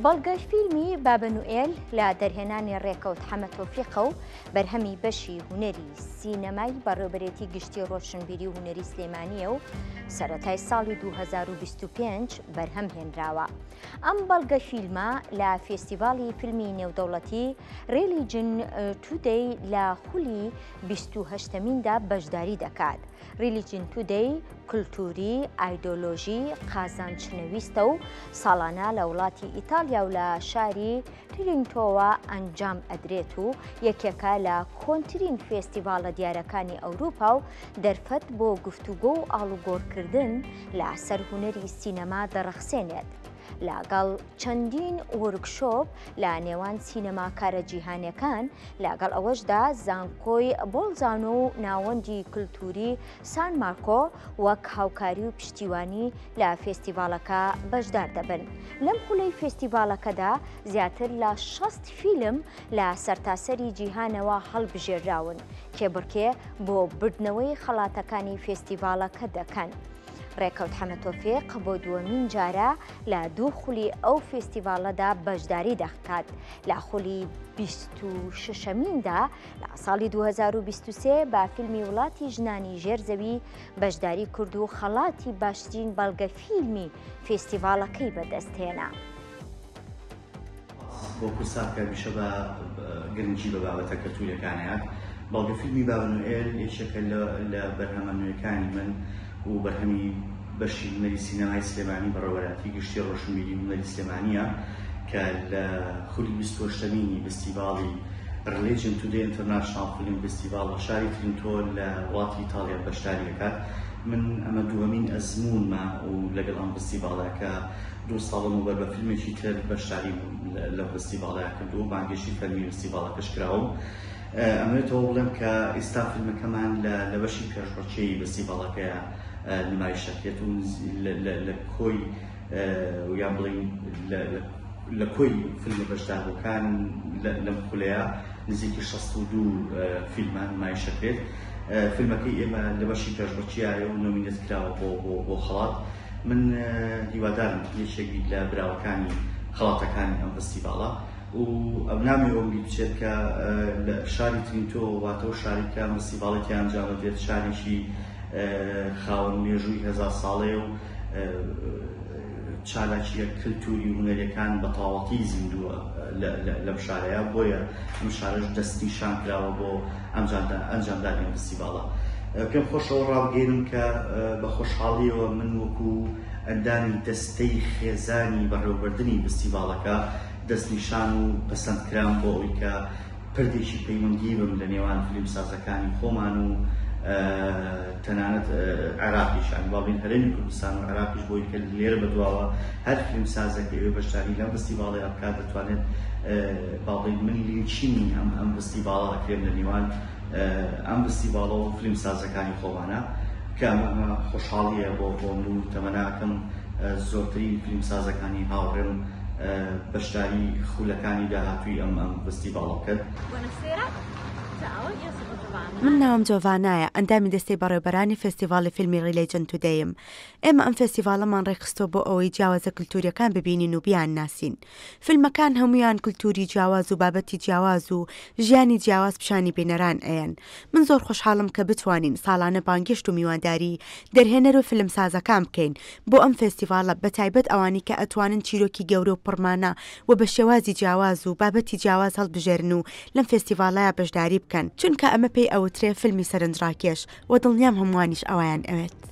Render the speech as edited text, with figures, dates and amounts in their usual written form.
بەڵگەی فیلمی بابە نوئێل لە دەرهێنانی ڕێکەوت حەمە تۆفیقە و بەرهەمی بەشی هونەری سینەمای بەڕێوەبەرێتی گشتی ڕۆشنبیری و هونەری سلێمانیە و سەرەتای ساڵی 2025 بەرهەم هێنراوە. ئەم بەڵگە فیلمە لە فێستیڤاڵی فیلمی نێودەوڵەتی ریلیجن تودەی لە خولی 28میندا بەشداری دەکات. ریلیجن تودەی کلتوری، ئایدۆلۆژی، قازانچنەویستە و ساڵانە لە وڵاتی ئیتالیا و لە شاری ترینتۆوە ئەنجام ئەدرێت و یەکێکە لە کۆنترین فێستیڤالە دیارەکانی ئەوروپا و دەرفەت بۆ گفتوگۆ و ئاڵوگۆڕکردن لە سەر هونەری سینەما دەڕەخسێنێت. لەگەڵ چەندین وەرکشۆپ لە نێوان سینەماکارە جیهانیەکان، لەگەڵ ئەوەشدا زانکۆی بۆڵزانۆ و ناوەندی کلتوری سان مارکۆ وەک هاوکاری و پشتیوانی لە فێستیڤالەکە بەشدار دەبن. لەم خولەی فێستیڤالەکەدا زیاتر لە 60 فیلم لە سەرتاسەری جیهانەوە هەڵبژێراون کێ بڕکێ بۆ بردنەوەی خەڵاتەکانی فێستیڤالەکە دەکەن. ڕێکەوت حەمە تۆفیق بۆ دووەمین جارە لە دوو خولی ئەو فێستیڤالەدا بەشداری دەکات. لە خولی 26میندا لە ساڵی 2023 بە فیلمی وڵاتی ژنانی ژێرزەوی بەشداری کرد و خەڵاتی باشترین بەڵگە فیلمی فێستیڤالەکەی بەدەستهێنا. بۆ کورساکە میشە بە گرنگی بە بابەتە کەلتوریەکانیات. بەڵگە فیلمی بابە نوئێل یەکێکە لە بەرهەمە نوێیەکانی من و بەرهەمی بەشی هونەری سینەمای سلێمانی بەڕێوەبەرێتی گشتی ڕۆشنبیری هونەری سلێمانیە کە لە خولی 28مینی فێستیڤاڵی ریلیجن تودەی ئینتەرناشناڵ فیلم فێستیڤاڵ لە شاری ترینتۆ لە وڵاتی ئیتالیا بەشداری دەکات. من ئەمە دووەمین ئەزموونمە و لەگەڵ ئەم فێستیڤاڵە کە دوو ساڵم و بە فیلمێکی تر بەشداری لەو فێستیڤاڵە کردو و بانگێشی فەرمی فێستیڤاڵەکەش کراوم. ئەمەوێتەوە بڵێم کە ئێستا فیلمەکەمان لە بەشی پێشبڕکێی فێستیڤاڵەکەیە نمایشەکرێت و لە کۆی یان بڵێین لە کۆی فیلمە بەشداربووەکان لەم خولەیە نزیکی 62 فیلمان نمایشەکرێت. فیلمەکەی ئێمە لە بەشی پێشبڕکێیە و نۆمینێت کراوە بۆ خەڵات. من هیوادارم یەکێکی لە براوەکانی خەڵاتەکانی ئەم فێستیڤاڵە و ئەم نامی ئەومی بچێت کە لە شاری ترینتۆ واتەوە شارێکە فێستیڤاڵێکی ئەنجام دێت، شارێکی خاوەن مێژووی 1000 ساڵێ و چالاکیە کلتوری و هونەریەکان بە تەواوەتی زیندووە لەم شارەیە، بۆیە ئەم شارەش دەستنیشان کراوە بۆ ئەنجامدانی ئەم فێستیڤاڵە. پێم خۆشەوە ڕابگەێنم کە بە خۆشحاڵیەوە من وەکو ئەندامی دەستەی خێزانی بەڕێوەبردننی فێستیڤاڵەکە دەستنیشان و پەسەندکرام بۆ ئەوەی کە پردێکی پەیوەندی بم لە نێوان فیلمسازەکانی خۆمان و تەنانەت عێراقیشان باڵین هەرێمی کوردستان و عێراقیش بۆی کە لێرە بەدواوە هەر فیلمسازێک ئەوێ بەشداری لەم فێستیڤاڵێ بکات دەتوانێت باڵین من لیچینی ئەم فێستیڤاڵە ئەکرێن لە نێوان ئەم فێستیڤاڵە و فیلمسازەکانی خۆمانە کە ئەمە خۆشحاڵیە بۆ من و تەمەناکەم زۆرترین فیلمسازەکانی هاوڕێم بەشداری خولەکانی داهاتووی ئەم فێستیڤاڵە بکەن. من ناوم جۆڤانایە، ئەندامی دەستەی بەڕێوەبەرانی فێستیڤاڵی فیلمی ریلیجن تودەیم. ئێمە ئەم فێستیڤاڵەمان ڕێکخستۆ بۆ ئەوەی جیاوازە کلتوریەکان ببینین و بیان ناسین. فیلمەکان هەمویان کلتوری جیاواز و بابەتی جیاواز و ژیانی جیاواز پیشانی بینەران ئەیەن. من زۆر خۆشحاڵم کە بتوانین ساڵانە بانگێشت و میوانداری دەرهێنەر و فیلمسازەکان بکەین بۆ ئەم فێستیڤاڵە، بەتایبەت ئەوانی کە ئەتوانن چیرۆکی گەورە و پڕمانە و بە شێوازی جیاواز و بابەتی جیاواز هەڵبژێرن و لەم فێستیڤاڵەیە بەشداری بکەن، چونکە ئەمە پێی ئەوترێ فیلمی سەرنجڕاکێش و دڵنیام هەمووانیش ئەویان ئەوێت.